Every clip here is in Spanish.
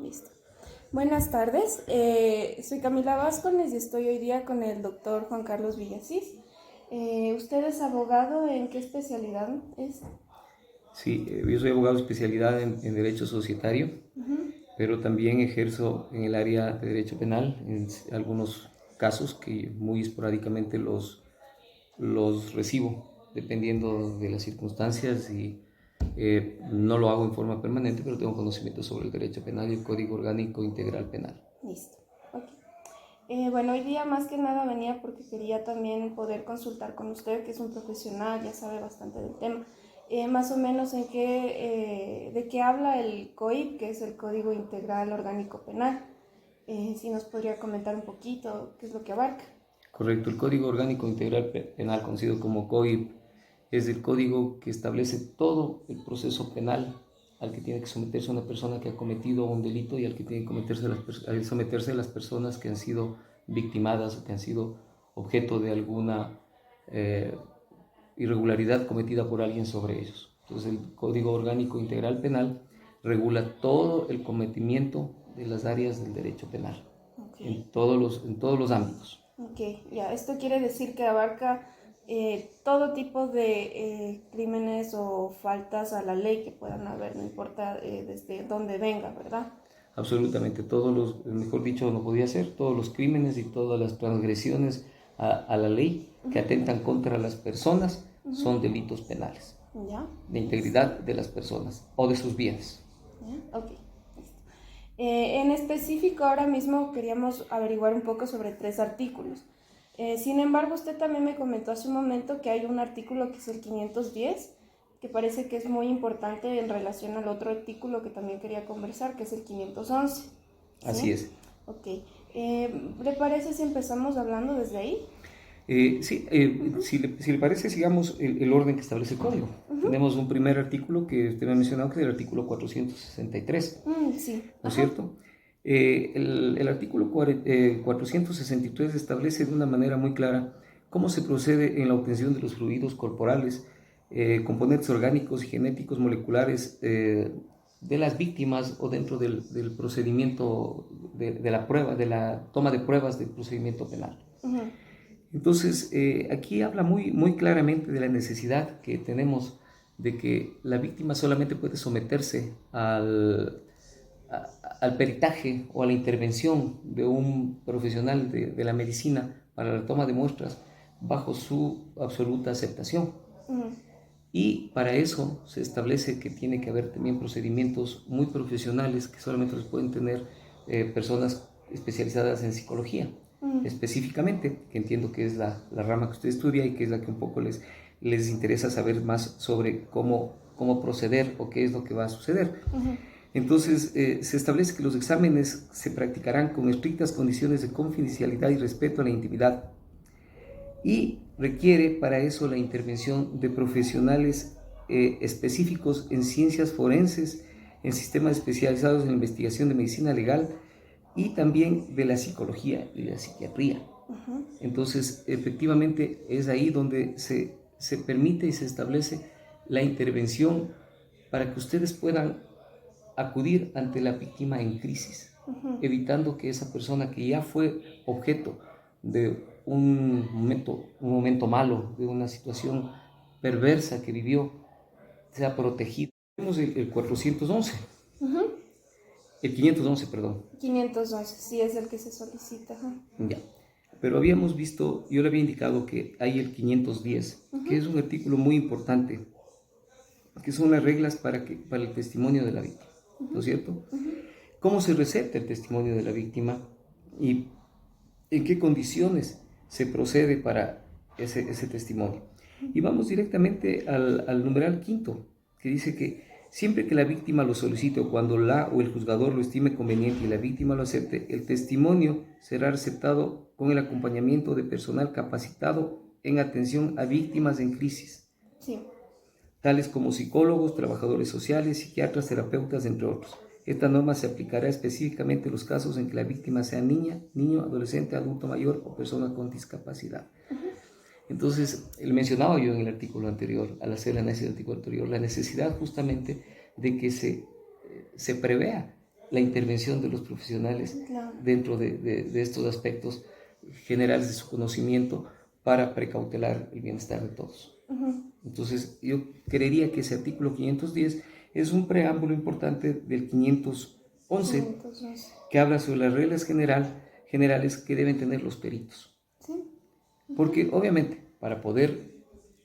Listo. Buenas tardes, soy Camila Vázquez y estoy hoy día con el doctor Juan Carlos Villasís. ¿Usted es abogado? ¿En qué especialidad es? Sí, yo soy abogado de especialidad en Derecho Societario, pero también ejerzo en el área de Derecho Penal en algunos casos que muy esporádicamente los recibo, dependiendo de las circunstancias y no lo hago en forma permanente, pero tengo conocimiento sobre el Derecho Penal y el Código Orgánico Integral Penal. Listo. Ok. Bueno, hoy día más que nada venía porque quería también poder consultar con usted, que es un profesional, ya sabe bastante del tema. Más o menos de qué habla el COIP, que es el Código Integral Orgánico Penal. Si nos podría comentar un poquito qué es lo que abarca. Correcto, el Código Orgánico Integral Penal, conocido como COIP, es el código que establece todo el proceso penal al que tiene que someterse una persona que ha cometido un delito y al que tiene que someterse las personas que han sido victimadas o que han sido objeto de alguna eh, irregularidad cometida por alguien sobre ellos. Entonces el Código Orgánico Integral Penal regula todo el cometimiento de las áreas del derecho penal, Ok. en todos los ámbitos. Ok, ya, esto quiere decir que abarca todo tipo de crímenes o faltas a la ley que puedan haber, no importa desde dónde venga, ¿verdad? Absolutamente todos los, mejor dicho, no podía ser, todos los crímenes y todas las transgresiones a la ley que atentan contra las personas son delitos penales, Ya, de listo. integridad de las personas o de sus bienes. Ya, ok, listo. En específico, ahora mismo queríamos averiguar un poco sobre tres artículos. Sin embargo, usted también me comentó hace un momento que hay un artículo que es el 510, que parece que es muy importante en relación al otro artículo que también quería conversar, que es el 511. Así ¿Sí? es. Ok. ¿Le parece si empezamos hablando desde ahí? Sí, Ujú, si le parece, sigamos el orden que establece el código. ujú. Tenemos un primer artículo que usted me ha mencionado, que es el artículo 463, Sí, ¿no es ajá. cierto? El artículo 463 establece de una manera muy clara cómo se procede en la obtención de los fluidos corporales, componentes orgánicos y genéticos moleculares de las víctimas o dentro del procedimiento de la prueba, de la toma de pruebas del procedimiento penal. Ujú, Entonces, aquí habla muy claramente de la necesidad que tenemos de que la víctima solamente puede someterse al peritaje o a la intervención de un profesional de la medicina para la toma de muestras bajo su absoluta aceptación. ujú. Y para eso se establece que tiene que haber también procedimientos muy profesionales que solamente los pueden tener personas especializadas en psicología, específicamente, que entiendo que es la rama que usted estudia y que es la que un poco les interesa saber más sobre cómo proceder o qué es lo que va a suceder. Entonces, se establece que los exámenes se practicarán con estrictas condiciones de confidencialidad y respeto a la intimidad y requiere para eso la intervención de profesionales específicos en ciencias forenses, en sistemas especializados en investigación de medicina legal y también de la psicología y de la psiquiatría. Entonces, efectivamente, es ahí donde se permite y se establece la intervención para que ustedes puedan acudir ante la víctima en crisis, evitando que esa persona que ya fue objeto de un momento malo, de una situación perversa que vivió, sea protegida. Tenemos el 411, el 511, perdón. 511, sí es el que se solicita. Ajá. Ya. Pero habíamos visto, yo le había indicado que hay el 510, que es un artículo muy importante, que son las reglas para el testimonio de la víctima, ¿no es cierto? ¿Cómo se receta el testimonio de la víctima y en qué condiciones se procede para ese testimonio? Y vamos directamente al numeral quinto, que dice que siempre que la víctima lo solicite o cuando la o el juzgador lo estime conveniente y la víctima lo acepte, el testimonio será aceptado con el acompañamiento de personal capacitado en atención a víctimas en crisis, Sí. tales como psicólogos, trabajadores sociales, psiquiatras, terapeutas, entre otros. Esta norma se aplicará específicamente en los casos en que la víctima sea niña, niño, adolescente, adulto mayor o persona con discapacidad. Entonces, le mencionaba yo en el artículo anterior, al hacer el análisis del artículo anterior, la necesidad justamente de que se prevea la intervención de los profesionales Claro. dentro de estos aspectos generales de su conocimiento para precautelar el bienestar de todos. Entonces, yo creería que ese artículo 510 es un preámbulo importante del 511, que habla sobre las reglas generales que deben tener los peritos. Sí. Porque, obviamente, para poder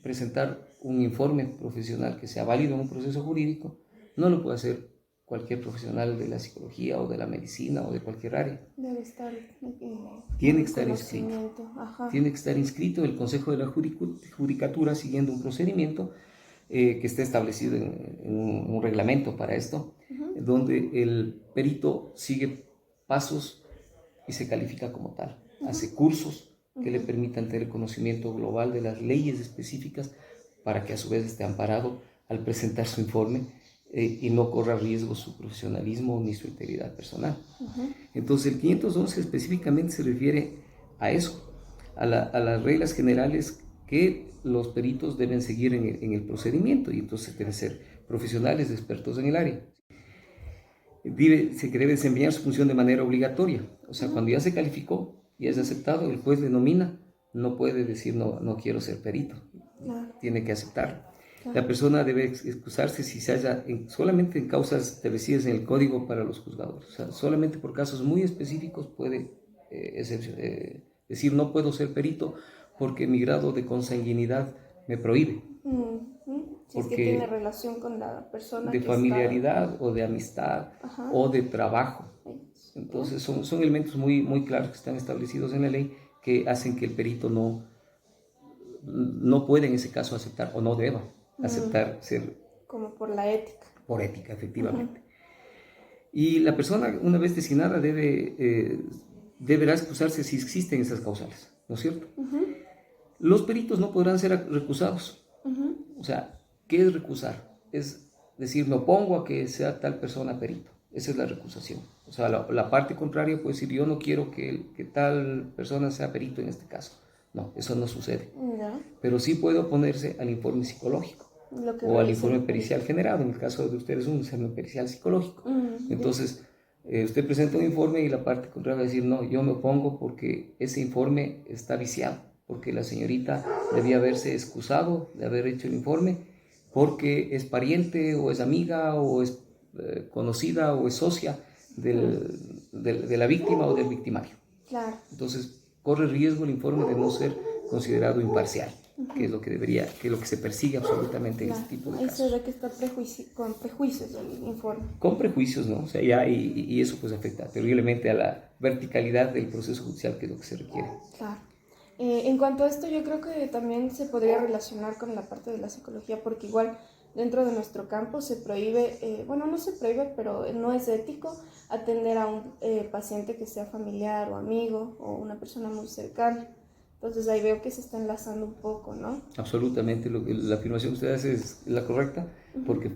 presentar un informe profesional que sea válido en un proceso jurídico, no lo puede hacer cualquier profesional de la psicología o de la medicina o de cualquier área. Debe estar tiene que estar inscrito. Ajá. Tiene que estar inscrito en el Consejo de la Judicatura siguiendo un procedimiento que esté establecido en un reglamento para esto, donde el perito sigue pasos y se califica como tal. Hace cursos que le permitan tener conocimiento global de las leyes específicas para que a su vez esté amparado al presentar su informe y no corra riesgo su profesionalismo ni su integridad personal. Entonces el 511 específicamente se refiere a eso, a las reglas generales que los peritos deben seguir en el procedimiento, y entonces deben ser profesionales, expertos en el área. Dice que debe desempeñar su función de manera obligatoria, o sea, cuando ya se calificó, ya es aceptado, el juez le nomina, no puede decir no quiero ser perito, tiene que aceptarlo. La persona debe excusarse si se halla solamente en causas establecidas en el código para los juzgadores. O sea, solamente por casos muy específicos puede decir no puedo ser perito porque mi grado de consanguinidad me prohíbe. Si es que tiene relación con la persona de que familiaridad está... o de amistad o de trabajo. Entonces son elementos muy claros que están establecidos en la ley que hacen que el perito no pueda en ese caso aceptar o no deba aceptar ser... Como por la ética. Por ética, efectivamente. Y la persona, una vez designada, deberá excusarse si existen esas causales, ¿no es cierto? Los peritos no podrán ser recusados. O sea, ¿qué es recusar? Es decir, me opongo a que sea tal persona perito. Esa es la recusación. O sea, la parte contraria puede decir, yo no quiero que tal persona sea perito en este caso. No, eso no sucede. Pero sí puede oponerse al informe psicológico o al informe pericial generado. En el caso de ustedes, un informe pericial psicológico. Entonces, usted presenta un informe y la parte contraria va a decir, no, yo me opongo porque ese informe está viciado, porque la señorita debía haberse excusado de haber hecho el informe porque es pariente o es amiga o es conocida o es socia de la víctima o del victimario. Claro. Entonces, corre riesgo el informe de no ser considerado imparcial, que es lo que debería, que es lo que se persigue absolutamente en este tipo de casos. Eso de que está con prejuicios el informe. Con prejuicios, ¿no? O sea, ya, y eso pues afecta terriblemente a la verticalidad del proceso judicial, que es lo que se requiere. Claro. En cuanto a esto, yo creo que también se podría relacionar con la parte de la psicología, porque igual dentro de nuestro campo se prohíbe, bueno, no se prohíbe, pero no es ético atender a un paciente que sea familiar o amigo o una persona muy cercana. Entonces ahí veo que se está enlazando un poco, ¿no? Absolutamente, la afirmación que usted hace es la correcta, porque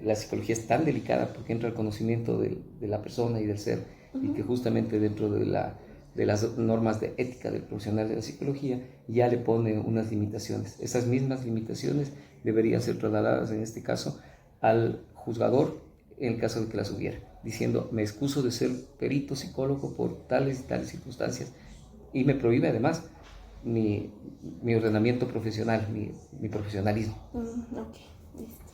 la psicología es tan delicada, porque entra el conocimiento de la persona y del ser, y que justamente dentro de las normas de ética del profesional de la psicología ya le pone unas limitaciones. Esas mismas limitaciones deberían ser trasladadas en este caso al juzgador en el caso de que las hubiera, diciendo me excuso de ser perito psicólogo por tales y tales circunstancias y me prohíbe además mi ordenamiento profesional, mi profesionalismo. Ok, listo.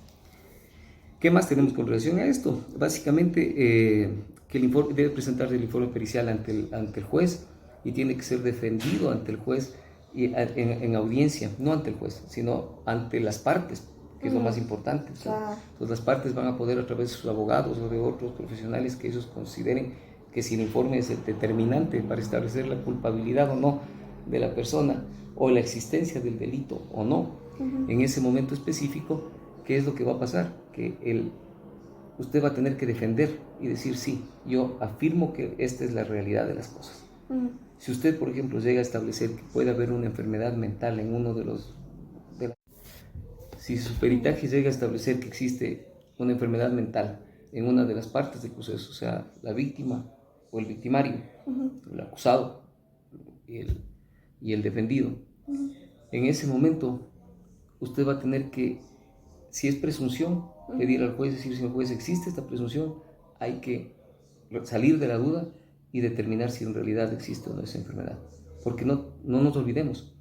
¿Qué más tenemos con relación a esto? Básicamente que el informe debe presentarse el informe pericial ante el juez y tiene que ser defendido ante el juez y en audiencia, no ante el juez, sino ante las partes, que es lo más importante. O sea, entonces las partes van a poder a través de sus abogados o de otros profesionales que ellos consideren que si el informe es el determinante para establecer la culpabilidad o no de la persona o la existencia del delito o no, en ese momento específico, ¿qué es lo que va a pasar? Que usted va a tener que defender y decir, sí, yo afirmo que esta es la realidad de las cosas. Si usted, por ejemplo, llega a establecer que puede haber una enfermedad mental en uno si su peritaje llega a establecer que existe una enfermedad mental en una de las partes del proceso, o sea, la víctima o el victimario, el acusado y el defendido, en ese momento usted va a tener que, si es presunción, pedir al juez, decir, señor juez, existe esta presunción, hay que salir de la duda y determinar si en realidad existe o no esa enfermedad. Porque no nos olvidemos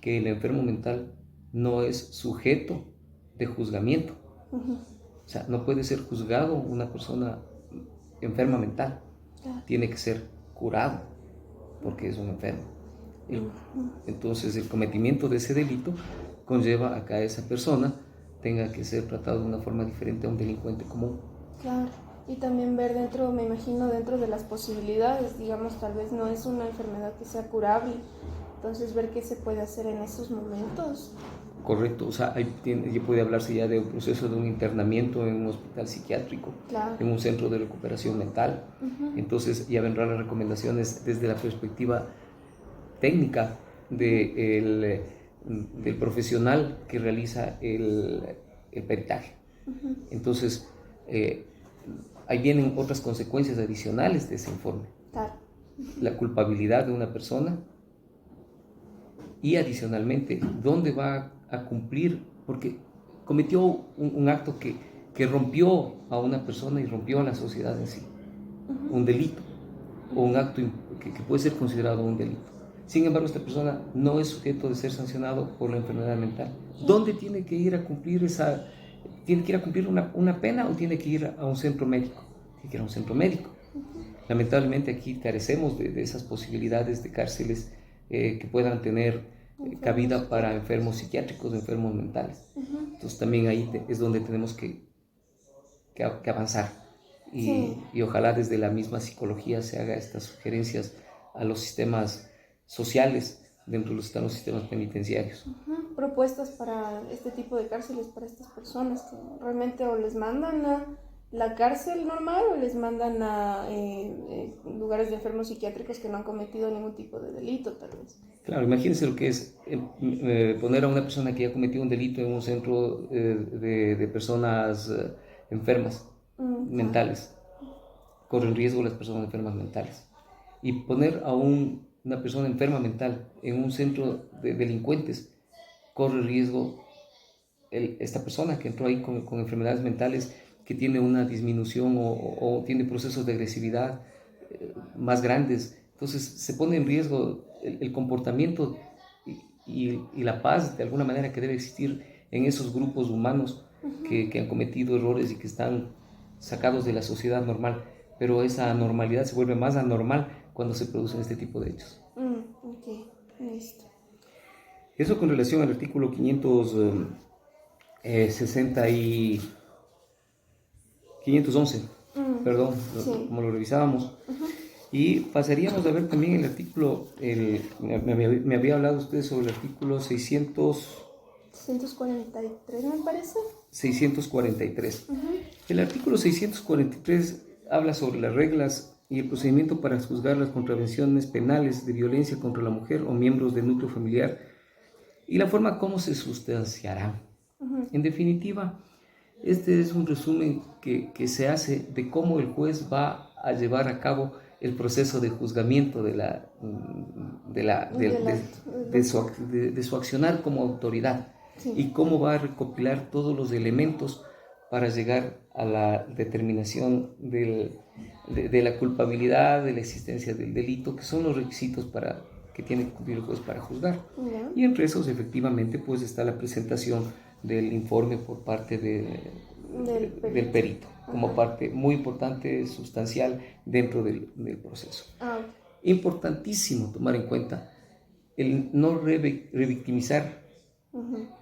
que el enfermo mental no es sujeto de juzgamiento. O sea, no puede ser juzgado una persona enferma mental. Tiene que ser curado porque es un enfermo. Entonces, el cometimiento de ese delito conlleva a que esa persona tenga que ser tratado de una forma diferente a un delincuente común. Claro, y también ver dentro, me imagino, dentro de las posibilidades, digamos, tal vez no es una enfermedad que sea curable, entonces ver qué se puede hacer en esos momentos. Correcto, o sea, puede hablarse ya de un proceso de un internamiento en un hospital psiquiátrico, claro, en un centro de recuperación mental. Entonces ya vendrán las recomendaciones desde la perspectiva técnica del profesional que realiza el peritaje. Entonces, ahí vienen otras consecuencias adicionales de ese informe. claro. La culpabilidad de una persona y adicionalmente, ¿dónde va a cumplir? Porque cometió un acto que rompió a una persona y rompió a la sociedad en sí. Un delito o un acto que puede ser considerado un delito. Sin embargo, esta persona no es sujeto de ser sancionado por la enfermedad mental. ¿Dónde tiene que ir a cumplir tiene que ir a cumplir una pena o tiene que ir a un centro médico? Tiene que ir a un centro médico. Lamentablemente aquí carecemos de esas posibilidades de cárceles que puedan tener cabida para enfermos psiquiátricos, enfermos mentales. Entonces también ahí es donde tenemos que avanzar y ojalá desde la misma psicología se haga estas sugerencias a los sistemas sociales dentro de los sistemas penitenciarios. Propuestas para este tipo de cárceles para estas personas que realmente o les mandan a la cárcel normal o les mandan a lugares de enfermos psiquiátricos que no han cometido ningún tipo de delito, tal vez. Claro, imagínense lo que es poner a una persona que ya cometió un delito en un centro de personas enfermas mentales. Corren riesgo las personas enfermas mentales. Y poner a una persona enferma mental en un centro de delincuentes, corre riesgo esta persona que entró ahí con enfermedades mentales, que tiene una disminución o tiene procesos de agresividad más grandes. Entonces se pone en riesgo el comportamiento y la paz de alguna manera que debe existir en esos grupos humanos que han cometido errores y que están sacados de la sociedad normal, pero esa anormalidad se vuelve más anormal cuando se producen este tipo de hechos. Ok, listo. Eso con relación al artículo 511, perdón, sí. como lo revisábamos. Y pasaríamos a ver también el artículo, me había hablado usted sobre el artículo 643 me parece. 643. El artículo 643 habla sobre las reglas y el procedimiento para juzgar las contravenciones penales de violencia contra la mujer o miembros del núcleo familiar y la forma como se sustanciarán. En definitiva, este es un resumen que se hace de cómo el juez va a llevar a cabo el proceso de juzgamiento de su accionar como autoridad, y cómo va a recopilar todos los elementos para llegar a la determinación de la culpabilidad, de la existencia del delito, que son los requisitos que tiene que cumplir el juez para juzgar. Y entre esos, efectivamente, pues está la presentación del informe por parte del perito, como parte muy importante, sustancial dentro del proceso. Importantísimo tomar en cuenta el no revictimizar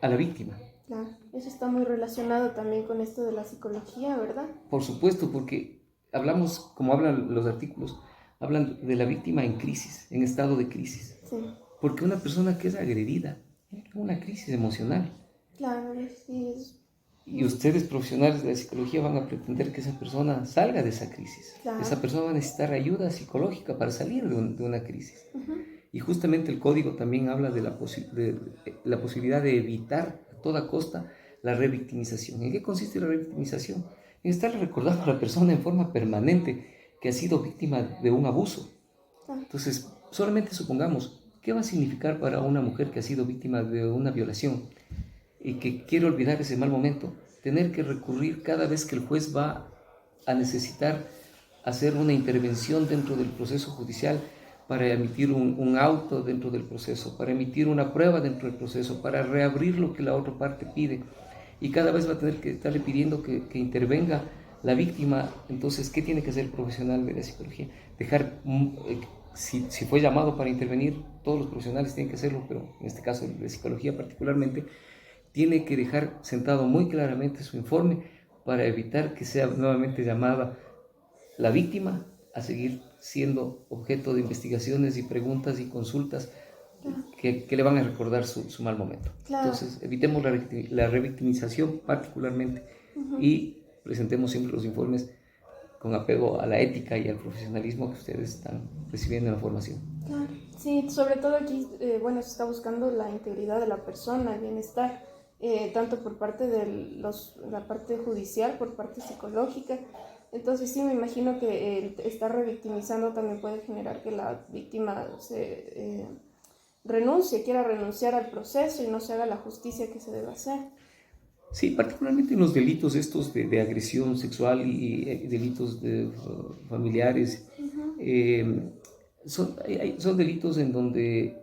a la víctima. Claro, eso está muy relacionado también con esto de la psicología, ¿verdad? Por supuesto, porque hablamos, como hablan los artículos, hablan de la víctima en crisis, en estado de crisis. Sí. Porque una persona que es agredida tiene una crisis emocional. Claro, sí. Y ustedes, profesionales de la psicología, van a pretender que esa persona salga de esa crisis. Claro. Esa persona va a necesitar ayuda psicológica para salir de una crisis. Y justamente el código también habla de la posibilidad de evitar a toda costa la revictimización. ¿En qué consiste la revictimización? En estar recordando a la persona en forma permanente que ha sido víctima de un abuso. Entonces, solamente supongamos, ¿qué va a significar para una mujer que ha sido víctima de una violación y que quiere olvidar ese mal momento? Tener que recurrir cada vez que el juez va a necesitar hacer una intervención dentro del proceso judicial para emitir un auto dentro del proceso, para emitir una prueba dentro del proceso, para reabrir lo que la otra parte pide. Y cada vez va a tener que estarle pidiendo que intervenga la víctima. Entonces, ¿qué tiene que hacer el profesional de la psicología? Dejar, si fue llamado para intervenir, todos los profesionales tienen que hacerlo, pero en este caso de psicología particularmente, tiene que dejar sentado muy claramente su informe para evitar que sea nuevamente llamada la víctima a seguir siendo objeto de investigaciones y preguntas y consultas que le van a recordar su mal momento. Claro. Entonces, evitemos la revictimización particularmente y presentemos siempre los informes con apego a la ética y al profesionalismo que ustedes están recibiendo en la formación. Claro. Sí, sobre todo aquí, bueno, se está buscando la integridad de la persona, el bienestar, tanto por parte de la parte judicial, por parte psicológica. Entonces sí, me imagino que estar revictimizando también puede generar que la víctima quiera renunciar al proceso y no se haga la justicia que se debe hacer. Sí, particularmente en los delitos estos de agresión sexual y delitos familiares, son delitos en donde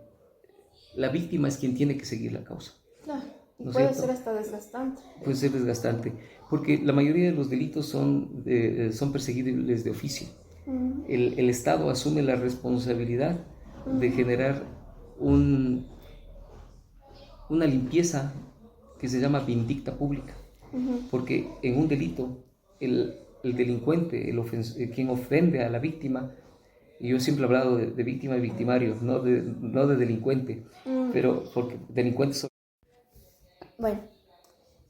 la víctima es quien tiene que seguir la causa. Claro, y ¿No es puede cierto? ser hasta desgastante. Puede ser desgastante, porque la mayoría de los delitos son perseguibles de oficio. El Estado asume la responsabilidad de generar una limpieza que se llama vindicta pública, porque en un delito el delincuente, quien ofende a la víctima, y yo siempre he hablado de víctima y victimario, no de delincuente, pero porque delincuentes son... Bueno,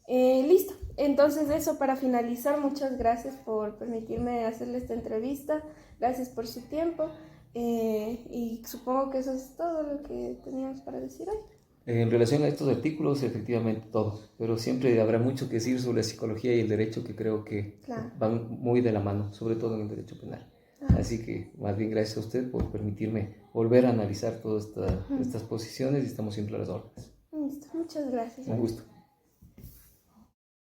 listo. Entonces eso, para finalizar, muchas gracias por permitirme hacerle esta entrevista, gracias por su tiempo, y supongo que eso es todo lo que teníamos para decir hoy. En relación a estos artículos, efectivamente todo, pero siempre habrá mucho que decir sobre la psicología y el derecho, que creo que van muy de la mano, sobre todo en el derecho penal. Así que más bien gracias a usted por permitirme volver a analizar todas estas posiciones y estamos siempre a las órdenes. Listo, muchas gracias. Un gusto.